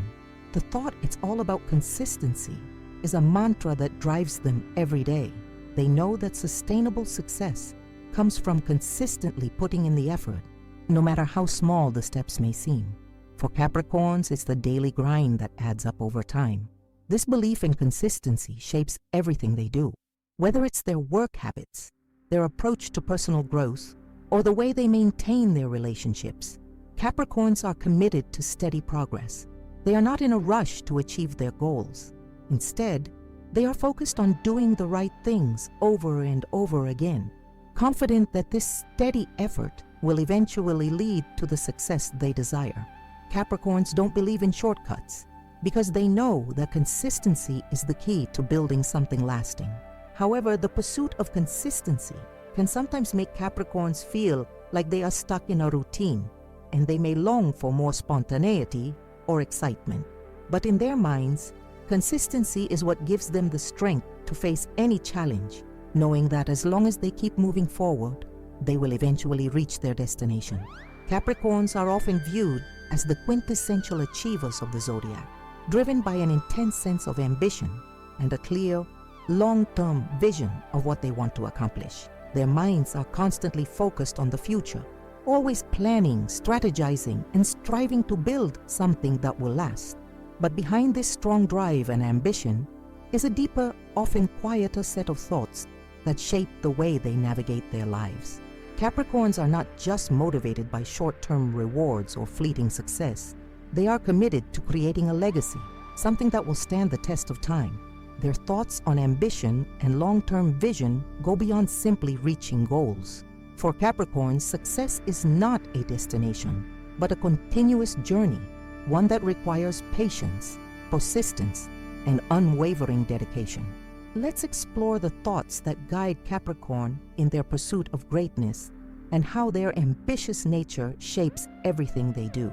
The thought it's all about consistency is a mantra that drives them every day. They know that sustainable success comes from consistently putting in the effort, no matter how small the steps may seem. For Capricorns, it's the daily grind that adds up over time. This belief in consistency shapes everything they do, whether it's their work habits, their approach to personal growth, or the way they maintain their relationships. Capricorns are committed to steady progress. They are not in a rush to achieve their goals. Instead, they are focused on doing the right things over and over again, confident that this steady effort will eventually lead to the success they desire. Capricorns don't believe in shortcuts because they know that consistency is the key to building something lasting. However, the pursuit of consistency can sometimes make Capricorns feel like they are stuck in a routine, and they may long for more spontaneity or excitement. But in their minds, consistency is what gives them the strength to face any challenge, knowing that as long as they keep moving forward, they will eventually reach their destination. Capricorns are often viewed as the quintessential achievers of the zodiac, driven by an intense sense of ambition and a clear, long-term vision of what they want to accomplish. Their minds are constantly focused on the future, always planning, strategizing, and striving to build something that will last. But behind this strong drive and ambition is a deeper, often quieter set of thoughts that shape the way they navigate their lives. Capricorns are not just motivated by short-term rewards or fleeting success. They are committed to creating a legacy, something that will stand the test of time. Their thoughts on ambition and long-term vision go beyond simply reaching goals. For Capricorns, success is not a destination, but a continuous journey, one that requires patience, persistence, and unwavering dedication. Let's explore the thoughts that guide Capricorn in their pursuit of greatness and how their ambitious nature shapes everything they do.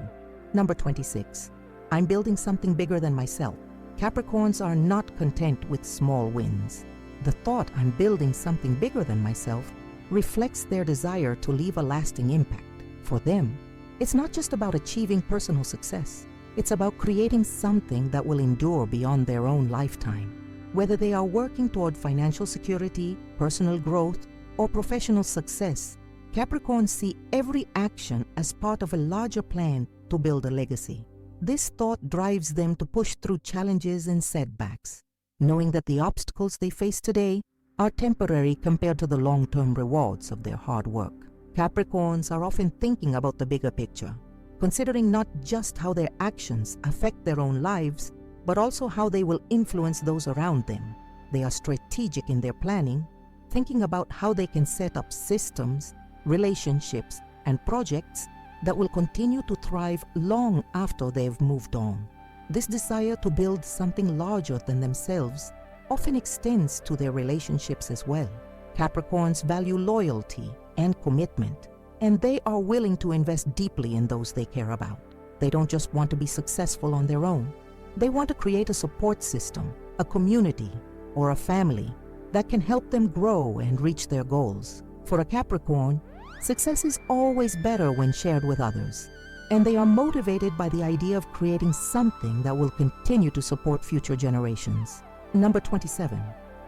Number 26. I'm building something bigger than myself. Capricorns are not content with small wins. The thought I'm building something bigger than myself reflects their desire to leave a lasting impact. For them, it's not just about achieving personal success. It's about creating something that will endure beyond their own lifetime. Whether they are working toward financial security, personal growth, or professional success, Capricorns see every action as part of a larger plan to build a legacy. This thought drives them to push through challenges and setbacks, knowing that the obstacles they face today are temporary compared to the long-term rewards of their hard work. Capricorns are often thinking about the bigger picture, considering not just how their actions affect their own lives, but also how they will influence those around them. They are strategic in their planning, thinking about how they can set up systems, relationships, and projects that will continue to thrive long after they've moved on. This desire to build something larger than themselves often extends to their relationships as well. Capricorns value loyalty and commitment, and they are willing to invest deeply in those they care about. They don't just want to be successful on their own. They want to create a support system, a community, or a family that can help them grow and reach their goals. For a Capricorn, success is always better when shared with others, and they are motivated by the idea of creating something that will continue to support future generations. Number 27.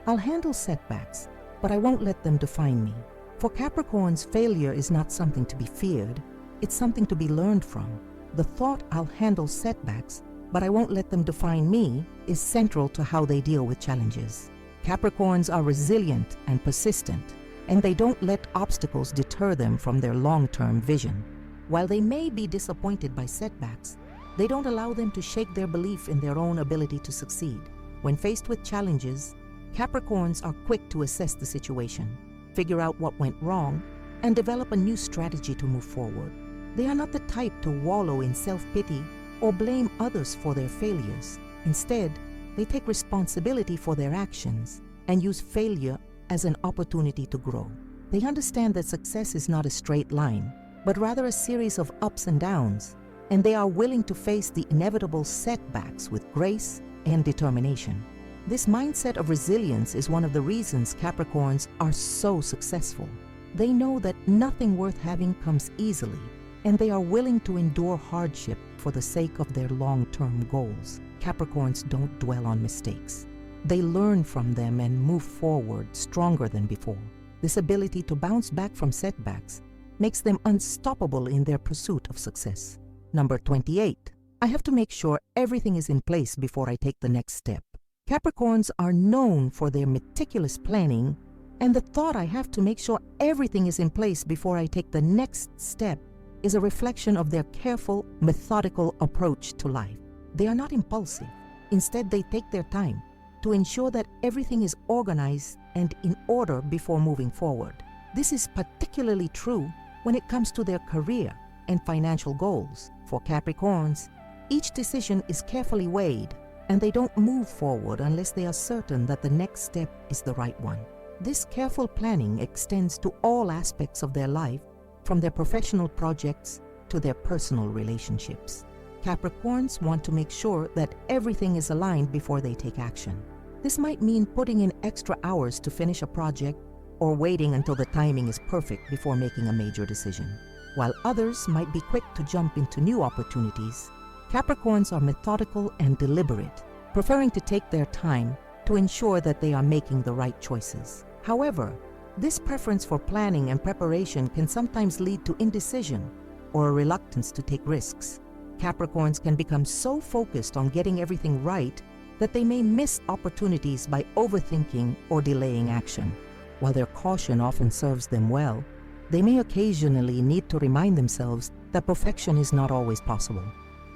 I'll handle setbacks, but I won't let them define me. For Capricorns, failure is not something to be feared, it's something to be learned from. The thought, I'll handle setbacks, but I won't let them define me, is central to how they deal with challenges. Capricorns are resilient and persistent, and they don't let obstacles deter them from their long-term vision. While they may be disappointed by setbacks, they don't allow them to shake their belief in their own ability to succeed. When faced with challenges, Capricorns are quick to assess the situation, figure out what went wrong, and develop a new strategy to move forward. They are not the type to wallow in self-pity or blame others for their failures. Instead, they take responsibility for their actions and use failure as an opportunity to grow. They understand that success is not a straight line, but rather a series of ups and downs, and they are willing to face the inevitable setbacks with grace and determination. This mindset of resilience is one of the reasons Capricorns are so successful. They know that nothing worth having comes easily, and they are willing to endure hardship for the sake of their long-term goals. Capricorns don't dwell on mistakes. They learn from them and move forward stronger than before. This ability to bounce back from setbacks makes them unstoppable in their pursuit of success. Number 28. I have to make sure everything is in place before I take the next step. Capricorns are known for their meticulous planning, and the thought I have to make sure everything is in place before I take the next step is a reflection of their careful, methodical approach to life. They are not impulsive. Instead, they take their time to ensure that everything is organized and in order before moving forward. This is particularly true when it comes to their career and financial goals. For Capricorns, each decision is carefully weighed, and they don't move forward unless they are certain that the next step is the right one. This careful planning extends to all aspects of their life, from their professional projects to their personal relationships. Capricorns want to make sure that everything is aligned before they take action. This might mean putting in extra hours to finish a project or waiting until the timing is perfect before making a major decision. While others might be quick to jump into new opportunities, Capricorns are methodical and deliberate, preferring to take their time to ensure that they are making the right choices. However, This preference for planning and preparation can sometimes lead to indecision or a reluctance to take risks. Capricorns can become so focused on getting everything right that they may miss opportunities by overthinking or delaying action. While their caution often serves them well, they may occasionally need to remind themselves that perfection is not always possible.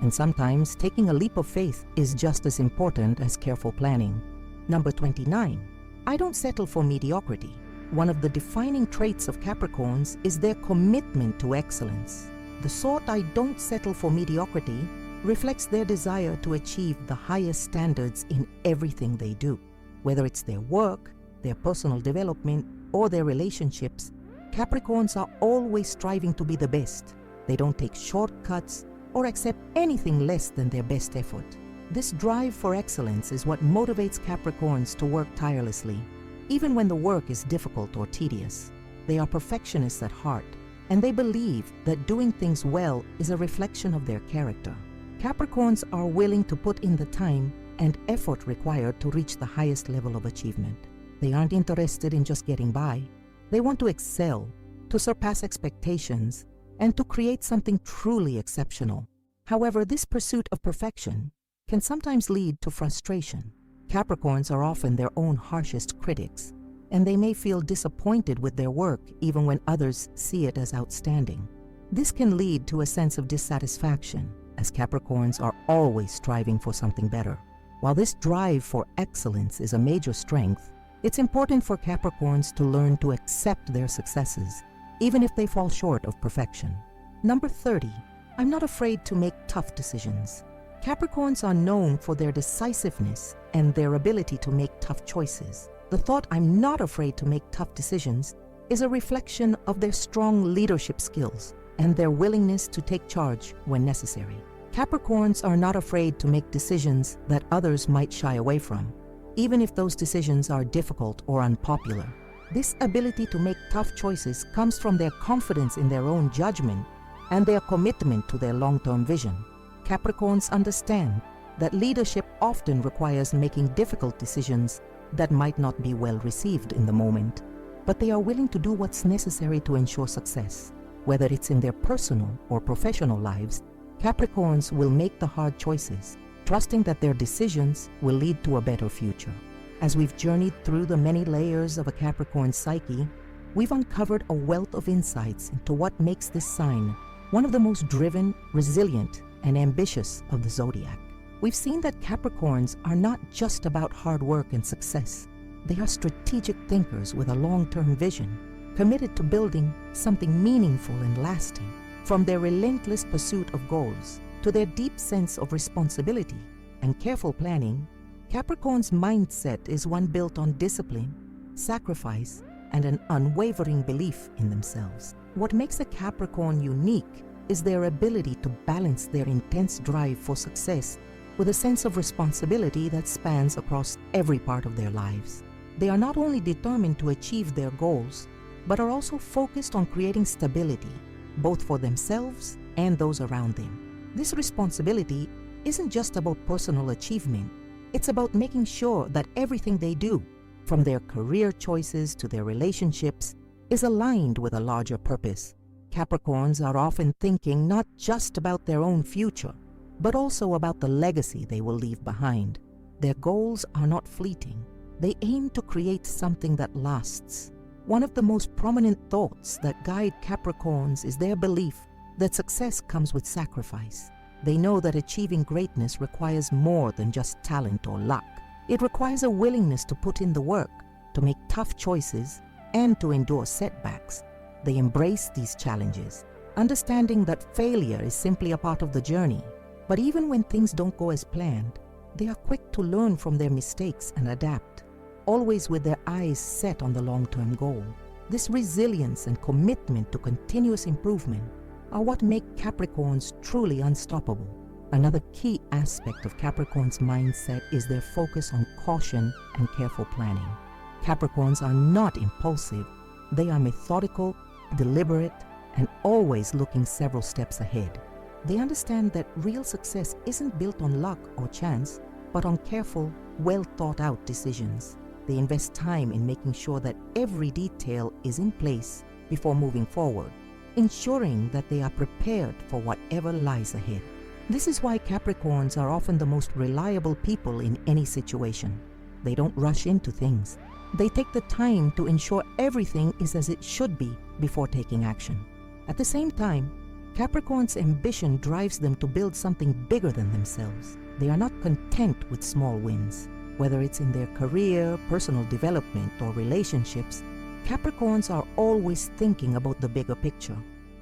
And sometimes taking a leap of faith is just as important as careful planning. Number 29. I don't settle for mediocrity. One of the defining traits of Capricorns is their commitment to excellence. The sort I don't settle for mediocrity reflects their desire to achieve the highest standards in everything they do. Whether it's their work, their personal development, or their relationships, Capricorns are always striving to be the best. They don't take shortcuts or accept anything less than their best effort. This drive for excellence is what motivates Capricorns to work tirelessly, even when the work is difficult or tedious. They are perfectionists at heart, and they believe that doing things well is a reflection of their character. Capricorns are willing to put in the time and effort required to reach the highest level of achievement. They aren't interested in just getting by. They want to excel, to surpass expectations, and to create something truly exceptional. However, this pursuit of perfection can sometimes lead to frustration. Capricorns are often their own harshest critics, and they may feel disappointed with their work even when others see it as outstanding. This can lead to a sense of dissatisfaction, as Capricorns are always striving for something better. While this drive for excellence is a major strength, it's important for Capricorns to learn to accept their successes, even if they fall short of perfection. Number 30. I'm not afraid to make tough decisions. Capricorns are known for their decisiveness and their ability to make tough choices. The thought "I'm not afraid to make tough decisions" is a reflection of their strong leadership skills and their willingness to take charge when necessary. Capricorns are not afraid to make decisions that others might shy away from, even if those decisions are difficult or unpopular. This ability to make tough choices comes from their confidence in their own judgment and their commitment to their long-term vision. Capricorns understand that leadership often requires making difficult decisions that might not be well received in the moment, but they are willing to do what's necessary to ensure success. Whether it's in their personal or professional lives, Capricorns will make the hard choices, trusting that their decisions will lead to a better future. As we've journeyed through the many layers of a Capricorn psyche, we've uncovered a wealth of insights into what makes this sign one of the most driven, resilient, and ambitious of the zodiac. We've seen that Capricorns are not just about hard work and success. They are strategic thinkers with a long-term vision, committed to building something meaningful and lasting. From their relentless pursuit of goals to their deep sense of responsibility and careful planning, Capricorn's mindset is one built on discipline, sacrifice, and an unwavering belief in themselves. What makes a Capricorn unique is their ability to balance their intense drive for success with a sense of responsibility that spans across every part of their lives. They are not only determined to achieve their goals, but are also focused on creating stability, both for themselves and those around them. This responsibility isn't just about personal achievement. It's about making sure that everything they do, from their career choices to their relationships, is aligned with a larger purpose. Capricorns are often thinking not just about their own future, but also about the legacy they will leave behind. Their goals are not fleeting. They aim to create something that lasts. One of the most prominent thoughts that guide Capricorns is their belief that success comes with sacrifice. They know that achieving greatness requires more than just talent or luck. It requires a willingness to put in the work, to make tough choices, and to endure setbacks. They embrace these challenges, understanding that failure is simply a part of the journey. But even when things don't go as planned, they are quick to learn from their mistakes and adapt, always with their eyes set on the long-term goal. This resilience and commitment to continuous improvement are what make Capricorns truly unstoppable. Another key aspect of Capricorn's mindset is their focus on caution and careful planning. Capricorns are not impulsive. They are methodical, deliberate, and always looking several steps ahead. They understand that real success isn't built on luck or chance, but on careful, well-thought-out decisions. they invest time in making sure that every detail is in place before moving forward, ensuring that they are prepared for whatever lies ahead. This is why Capricorns are often the most reliable people in any situation. They don't rush into things. They take the time to ensure everything is as it should be before taking action. At the same time, Capricorn's ambition drives them to build something bigger than themselves. They are not content with small wins. Whether it's in their career, personal development, or relationships, Capricorns are always thinking about the bigger picture.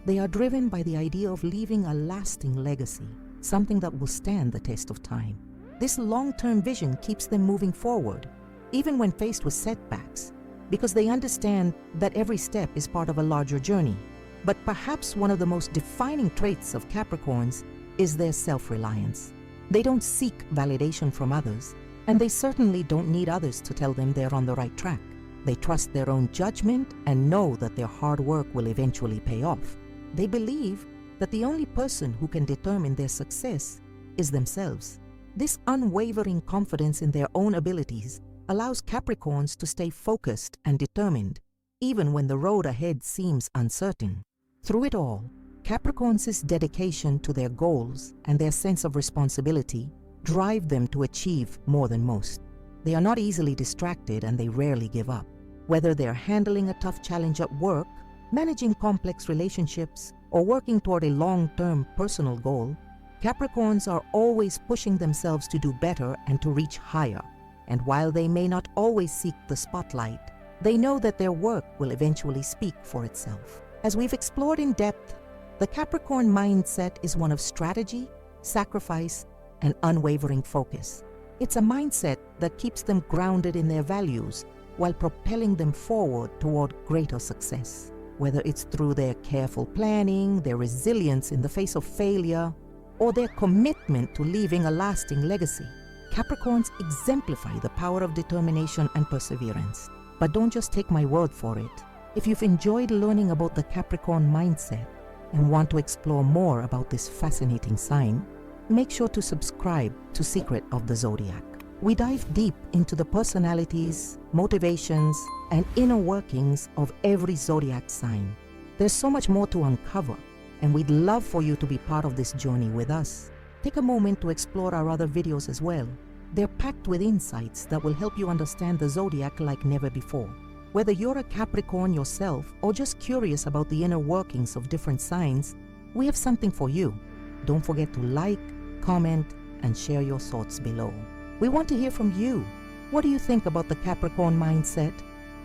They are driven by the idea of leaving a lasting legacy, something that will stand the test of time. This long-term vision keeps them moving forward, even when faced with setbacks, because they understand that every step is part of a larger journey. But perhaps one of the most defining traits of Capricorns is their self-reliance. They don't seek validation from others, and they certainly don't need others to tell them they're on the right track. They trust their own judgment and know that their hard work will eventually pay off. They believe that the only person who can determine their success is themselves. This unwavering confidence in their own abilities allows Capricorns to stay focused and determined, even when the road ahead seems uncertain. Through it all, Capricorns' dedication to their goals and their sense of responsibility drive them to achieve more than most. They are not easily distracted and they rarely give up. Whether they're handling a tough challenge at work, managing complex relationships, or working toward a long-term personal goal, Capricorns are always pushing themselves to do better and to reach higher. And while they may not always seek the spotlight, they know that their work will eventually speak for itself. As we've explored in depth, the Capricorn mindset is one of strategy, sacrifice, and unwavering focus. It's a mindset that keeps them grounded in their values while propelling them forward toward greater success. Whether it's through their careful planning, their resilience in the face of failure, or their commitment to leaving a lasting legacy, Capricorns exemplify the power of determination and perseverance. But don't just take my word for it. If you've enjoyed learning about the Capricorn mindset and want to explore more about this fascinating sign, make sure to subscribe to Secret of the Zodiac. We dive deep into the personalities, motivations, and inner workings of every zodiac sign. There's so much more to uncover, and we'd love for you to be part of this journey with us. Take a moment to explore our other videos as well. They're packed with insights that will help you understand the zodiac like never before. Whether you're a Capricorn yourself or just curious about the inner workings of different signs, we have something for you. Don't forget to like, comment, and share your thoughts below. We want to hear from you. What do you think about the Capricorn mindset?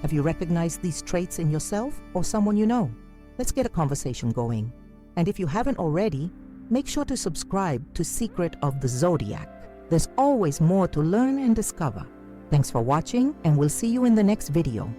Have you recognized these traits in yourself or someone you know? Let's get a conversation going. And if you haven't already, make sure to subscribe to Secret of the Zodiac. There's always more to learn and discover. Thanks for watching, and we'll see you in the next video.